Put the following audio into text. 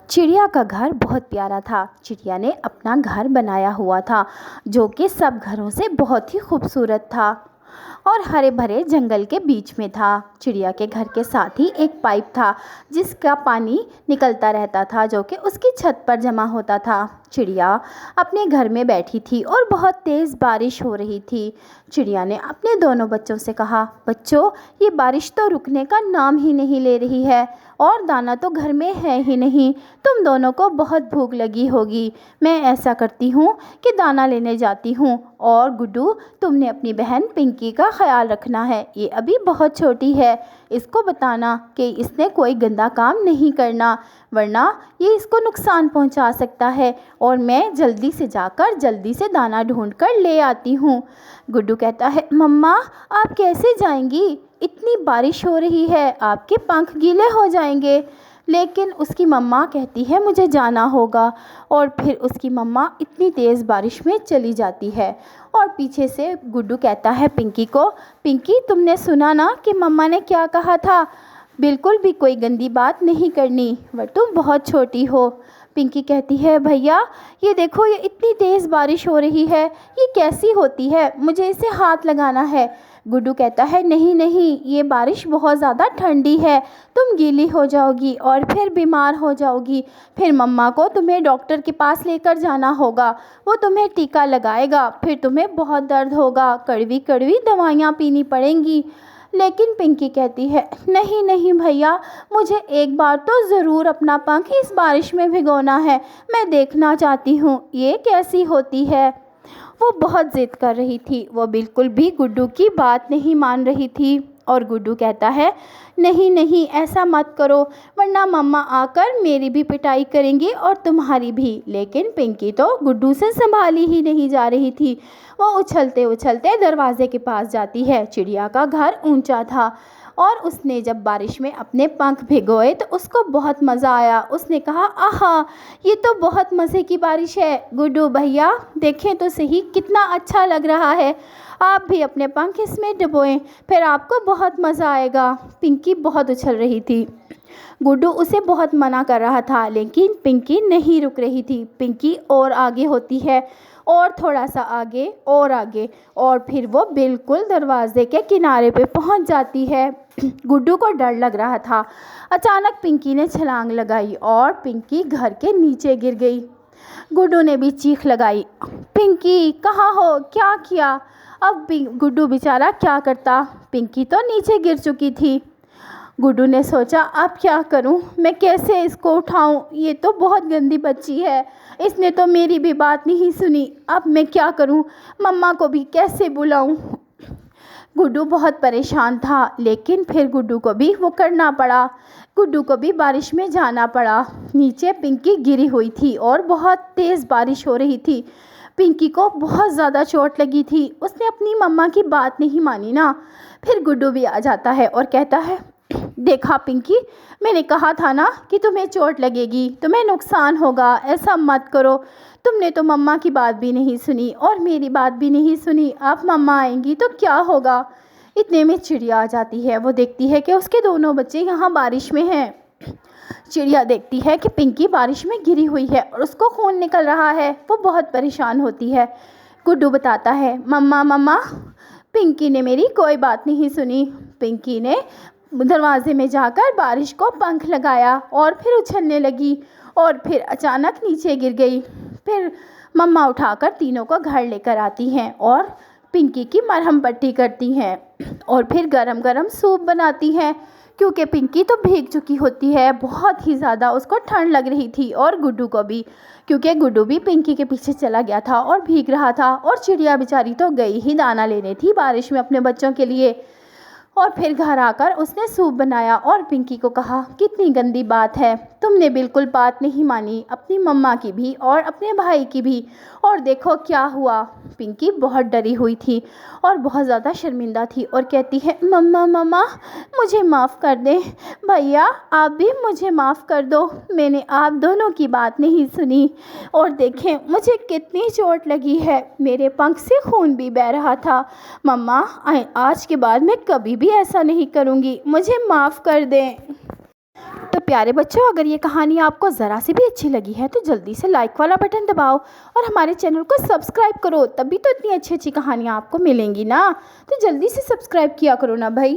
चिड़िया का घर बहुत प्यारा था। चिड़िया ने अपना घर बनाया हुआ था जो कि सब घरों से बहुत ही खूबसूरत था और हरे भरे जंगल के बीच में था। चिड़िया के घर के साथ ही एक पाइप था जिसका पानी निकलता रहता था जो कि उसकी छत पर जमा होता था। चिड़िया अपने घर में बैठी थी और बहुत तेज़ बारिश हो रही थी। चिड़िया ने अपने दोनों बच्चों से कहा, बच्चों, ये बारिश तो रुकने का नाम ही नहीं ले रही है और दाना तो घर में है ही नहीं। तुम दोनों को बहुत भूख लगी होगी। मैं ऐसा करती हूँ कि दाना लेने जाती हूँ। और गुड्डू, तुमने अपनी बहन पिंकी का ख्याल रखना है। ये अभी बहुत छोटी है। इसको बताना कि इसने कोई गंदा काम नहीं करना, वरना ये इसको नुकसान पहुंचा सकता है। और मैं जल्दी से जाकर जल्दी से दाना ढूंढ कर ले आती हूँ। गुड्डू कहता है, मम्मा, आप कैसे जाएंगी? इतनी बारिश हो रही है, आपके पंख गीले हो जाएंगे। लेकिन उसकी मम्मा कहती है, मुझे जाना होगा। और फिर उसकी मम्मा इतनी तेज़ बारिश में चली जाती है। और पीछे से गुड्डू कहता है पिंकी को, पिंकी, तुमने सुना ना कि मम्मा ने क्या कहा था? बिल्कुल भी कोई गंदी बात नहीं करनी, वह तुम बहुत छोटी हो। पिंकी कहती है, भैया, ये देखो, ये इतनी तेज़ बारिश हो रही है, ये कैसी होती है? मुझे इसे हाथ लगाना है। गुड्डू कहता है, नहीं नहीं, ये बारिश बहुत ज़्यादा ठंडी है, तुम गीली हो जाओगी और फिर बीमार हो जाओगी। फिर मम्मा को तुम्हें डॉक्टर के पास लेकर जाना होगा, वो तुम्हें टीका लगाएगा, फिर तुम्हें बहुत दर्द होगा, कड़वी कड़वी दवाइयाँ पीनी पड़ेंगी। लेकिन पिंकी कहती है, नहीं नहीं भैया, मुझे एक बार तो ज़रूर अपना पंख इस बारिश में भिगोना है। मैं देखना चाहती हूँ ये कैसी होती है। वो बहुत ज़िद कर रही थी। वो बिल्कुल भी गुड्डू की बात नहीं मान रही थी। और गुड्डू कहता है, नहीं नहीं, ऐसा मत करो, वरना मम्मा आकर मेरी भी पिटाई करेंगी और तुम्हारी भी। लेकिन पिंकी तो गुड्डू से संभाली ही नहीं जा रही थी। वो उछलते उछलते दरवाजे के पास जाती है। चिड़िया का घर ऊंचा था और उसने जब बारिश में अपने पंख भिगोए तो उसको बहुत मज़ा आया। उसने कहा, आहा, ये तो बहुत मज़े की बारिश है। गुड्डू भैया, देखें तो सही, कितना अच्छा लग रहा है। आप भी अपने पंख इसमें डुबोएं, फिर आपको बहुत मज़ा आएगा। पिंकी बहुत उछल रही थी। गुड्डू उसे बहुत मना कर रहा था, लेकिन पिंकी नहीं रुक रही थी। पिंकी और आगे होती है और थोड़ा सा आगे और आगे, और फिर वो बिल्कुल दरवाजे के किनारे पे पहुंच जाती है। गुड्डू को डर लग रहा था। अचानक पिंकी ने छलांग लगाई और पिंकी घर के नीचे गिर गई। गुड्डू ने भी चीख लगाई, पिंकी, कहाँ हो? क्या किया? अब गुड्डू बेचारा क्या करता? पिंकी तो नीचे गिर चुकी थी। गुड्डू ने सोचा, अब क्या करूं? मैं कैसे इसको उठाऊं? ये तो बहुत गंदी बच्ची है, इसने तो मेरी भी बात नहीं सुनी। अब मैं क्या करूं? मम्मा को भी कैसे बुलाऊं? गुड्डू बहुत परेशान था, लेकिन फिर गुड्डू को भी वो करना पड़ा। गुड्डू को भी बारिश में जाना पड़ा। नीचे पिंकी गिरी हुई थी और बहुत तेज़ बारिश हो रही थी। पिंकी को बहुत ज़्यादा चोट लगी थी। उसने अपनी मम्मा की बात नहीं मानी ना। फिर गुड्डू भी आ जाता है और कहता है, देखा पिंकी, मैंने कहा था ना कि तुम्हें चोट लगेगी, तुम्हें नुकसान होगा, ऐसा मत करो। तुमने तो मम्मा की बात भी नहीं सुनी और मेरी बात भी नहीं सुनी। अब मम्मा आएंगी तो क्या होगा? इतने में चिड़िया आ जाती है। वो देखती है कि उसके दोनों बच्चे यहाँ बारिश में हैं। चिड़िया देखती है कि पिंकी बारिश में गिरी हुई है और उसको खून निकल रहा है। वो बहुत परेशान होती है। गुड्डू बताता है, मम्मा मम्मा, पिंकी ने मेरी कोई बात नहीं सुनी। पिंकी ने दरवाजे में जाकर बारिश को पंख लगाया और फिर उछलने लगी और फिर अचानक नीचे गिर गई। फिर मम्मा उठाकर तीनों को घर लेकर आती हैं और पिंकी की मरहम पट्टी करती हैं और फिर गरम गरम सूप बनाती हैं, क्योंकि पिंकी तो भीग चुकी होती है। बहुत ही ज़्यादा उसको ठंड लग रही थी और गुड्डू को भी, क्योंकि गुड्डू भी पिंकी के पीछे चला गया था और भीग रहा था। और चिड़िया बेचारी तो गई ही दाना लेने थी बारिश में अपने बच्चों के लिए। और फिर घर आकर उसने सूप बनाया और पिंकी को कहा, कितनी गंदी बात है, तुमने बिल्कुल बात नहीं मानी, अपनी मम्मा की भी और अपने भाई की भी, और देखो क्या हुआ। पिंकी बहुत डरी हुई थी और बहुत ज़्यादा शर्मिंदा थी और कहती है, मम्मा मम्मा, मुझे माफ़ कर दें। भैया, आप भी मुझे माफ़ कर दो, मैंने आप दोनों की बात नहीं सुनी और देखें मुझे कितनी चोट लगी है, मेरे पंख से खून भी बह रहा था। मम्मा, आज के बाद मैं कभी भी ऐसा नहीं करूँगी, मुझे माफ़ कर दें। तो प्यारे बच्चों, अगर ये कहानी आपको ज़रा सी भी अच्छी लगी है तो जल्दी से लाइक वाला बटन दबाओ और हमारे चैनल को सब्सक्राइब करो, तभी तो इतनी अच्छी अच्छी कहानियाँ आपको मिलेंगी ना। तो जल्दी से सब्सक्राइब किया करो ना भाई।